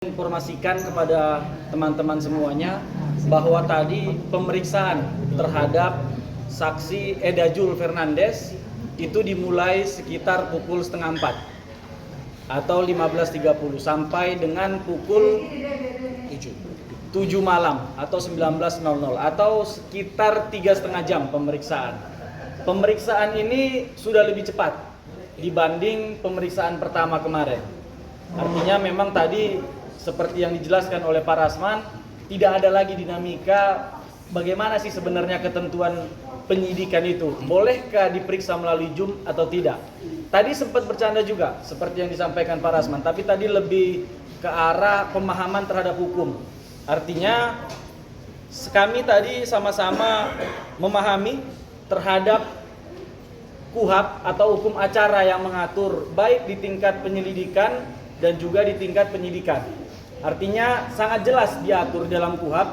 Informasikan kepada teman-teman semuanya bahwa tadi pemeriksaan terhadap saksi Eda Jul Fernandes itu dimulai sekitar pukul 3:30 atau 15.30 sampai dengan pukul 7 malam atau 19.00 atau sekitar 3,5 jam pemeriksaan. Pemeriksaan ini sudah lebih cepat dibanding pemeriksaan pertama kemarin. Artinya memang tadi seperti yang dijelaskan oleh Pak Rasman, tidak ada lagi dinamika bagaimana sih sebenarnya ketentuan penyidikan itu. Bolehkah diperiksa melalui Zoom atau tidak? Tadi sempat bercanda juga, seperti yang disampaikan Pak Rasman, tapi tadi lebih ke arah pemahaman terhadap hukum. Artinya, kami tadi sama-sama memahami terhadap KUHP atau hukum acara yang mengatur baik di tingkat penyelidikan dan juga di tingkat penyidikan. Artinya sangat jelas diatur dalam KUHP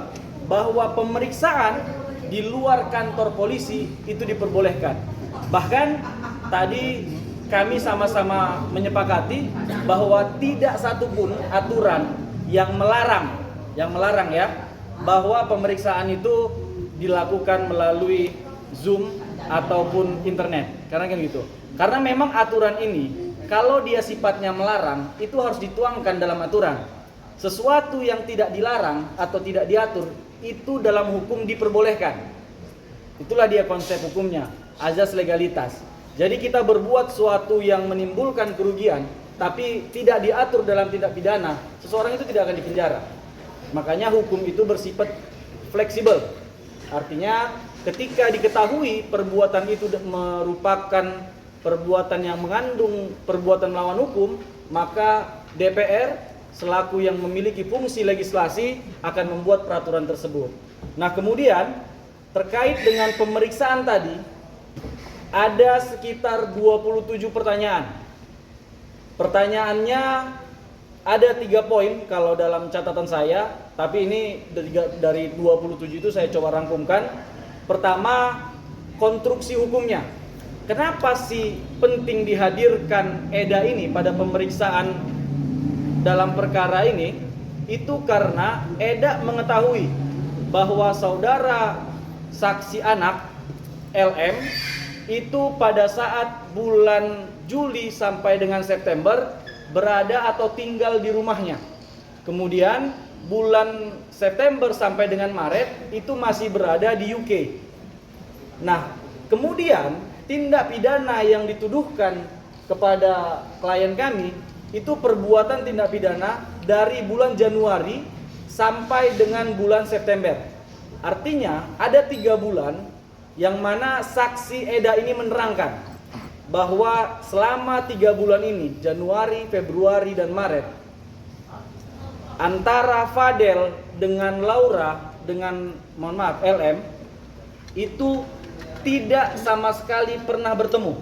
bahwa pemeriksaan di luar kantor polisi itu diperbolehkan. Bahkan tadi kami sama-sama menyepakati bahwa tidak satupun aturan yang melarang ya bahwa pemeriksaan itu dilakukan melalui Zoom ataupun internet. Karena kan gitu. Karena memang aturan ini kalau dia sifatnya melarang itu harus dituangkan dalam aturan. Sesuatu yang tidak dilarang atau tidak diatur itu dalam hukum diperbolehkan. Itulah dia konsep hukumnya, azas legalitas. Jadi kita berbuat sesuatu yang menimbulkan kerugian tapi tidak diatur dalam tindak pidana, seseorang itu tidak akan dipenjara. Makanya hukum itu bersifat fleksibel. Artinya ketika diketahui perbuatan itu merupakan perbuatan yang mengandung perbuatan melawan hukum, maka DPR selaku yang memiliki fungsi legislasi akan membuat peraturan tersebut. Nah, kemudian terkait dengan pemeriksaan tadi ada sekitar 27 pertanyaan. Pertanyaannya ada 3 poin kalau dalam catatan saya, tapi ini dari 27 itu saya coba rangkumkan. Pertama, konstruksi hukumnya. Kenapa sih penting dihadirkan Eda ini pada pemeriksaan dalam perkara ini? Itu karena Eda mengetahui bahwa saudara saksi anak LM itu pada saat bulan Juli sampai dengan September berada atau tinggal di rumahnya. Kemudian bulan September sampai dengan Maret itu masih berada di UK. Nah, kemudian tindak pidana yang dituduhkan kepada klien kami itu perbuatan tindak pidana dari bulan Januari sampai dengan bulan September. Artinya ada 3 bulan yang mana saksi Eda ini menerangkan bahwa selama 3 bulan ini, Januari, Februari, dan Maret, antara Fadel dengan Laura dengan LM itu tidak sama sekali pernah bertemu.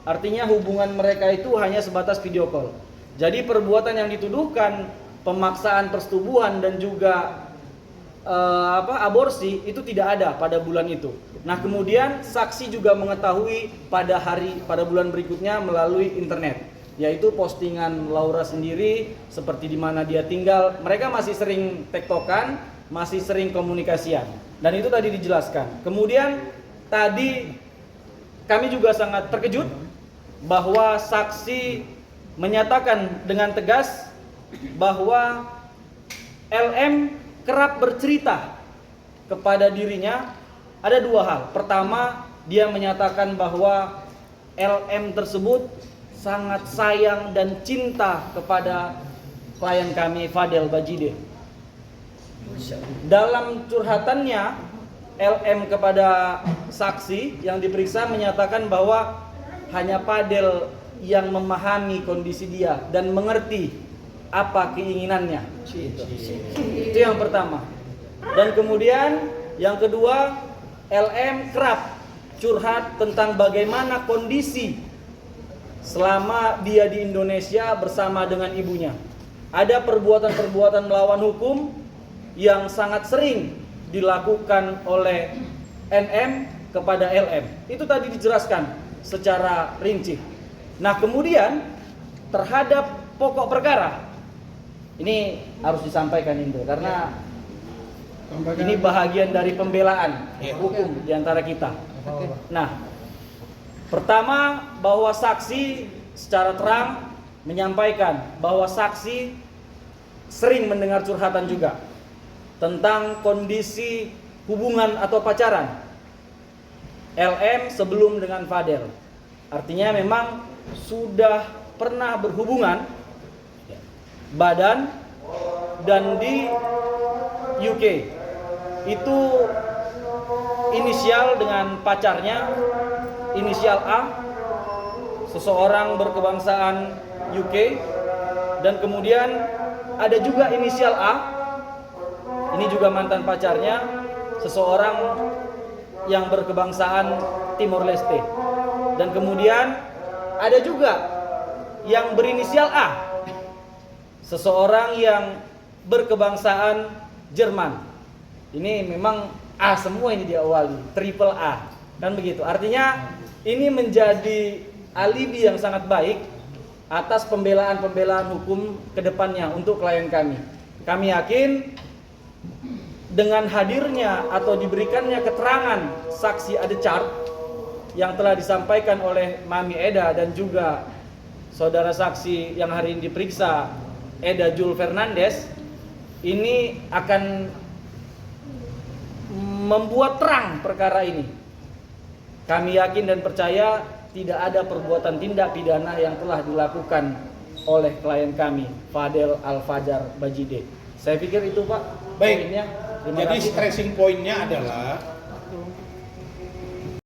Artinya hubungan mereka itu hanya sebatas video call. Jadi perbuatan yang dituduhkan pemaksaan persetubuhan dan juga aborsi itu tidak ada pada bulan itu. Nah, kemudian saksi juga mengetahui pada bulan berikutnya melalui internet, yaitu postingan Laura sendiri seperti di mana dia tinggal. Mereka masih sering tektokan, masih sering komunikasian. Dan itu tadi dijelaskan. Kemudian tadi kami juga sangat terkejut bahwa saksi menyatakan dengan tegas bahwa LM kerap bercerita kepada dirinya ada 2 hal. Pertama, dia menyatakan bahwa LM tersebut sangat sayang dan cinta kepada klien kami Fadel Bajide. Dalam curhatannya LM kepada saksi yang diperiksa menyatakan bahwa hanya Fadel yang memahami kondisi dia dan mengerti apa keinginannya. Itu yang pertama. Dan kemudian yang kedua, LM kerap curhat tentang bagaimana kondisi selama dia di Indonesia bersama dengan ibunya. Ada perbuatan-perbuatan melawan hukum yang sangat sering dilakukan oleh NM kepada LM. Itu tadi dijelaskan secara rinci. Nah, kemudian terhadap pokok perkara Ini harus disampaikan Indro karena ini bahagian dari pembelaan hukum di antara kita. Nah, pertama bahwa saksi secara terang menyampaikan bahwa saksi sering mendengar curhatan juga tentang kondisi hubungan atau pacaran LM sebelum dengan Fadel. Artinya memang sudah pernah berhubungan badan dan di UK. Itu inisial dengan pacarnya, inisial A, seseorang berkebangsaan UK, dan kemudian ada juga inisial A, ini juga mantan pacarnya, seseorang yang berkebangsaan Timor Leste. Dan kemudian ada juga yang berinisial A, seseorang yang berkebangsaan Jerman. Ini memang A semua ini diawali, triple A, kan begitu. Artinya ini menjadi alibi yang sangat baik atas pembelaan-pembelaan hukum ke depannya untuk klien kami. Kami yakin dengan hadirnya atau diberikannya keterangan saksi Adechart yang telah disampaikan oleh Mami Eda dan juga saudara saksi yang hari ini diperiksa, Eda Jul Fernandes, ini akan membuat terang perkara ini. Kami yakin dan percaya tidak ada perbuatan tindak pidana yang telah dilakukan oleh klien kami, Fadel Al-Fajar Bajide. Saya pikir itu Pak. Baik. Poinnya. Jadi stressing pointnya adalah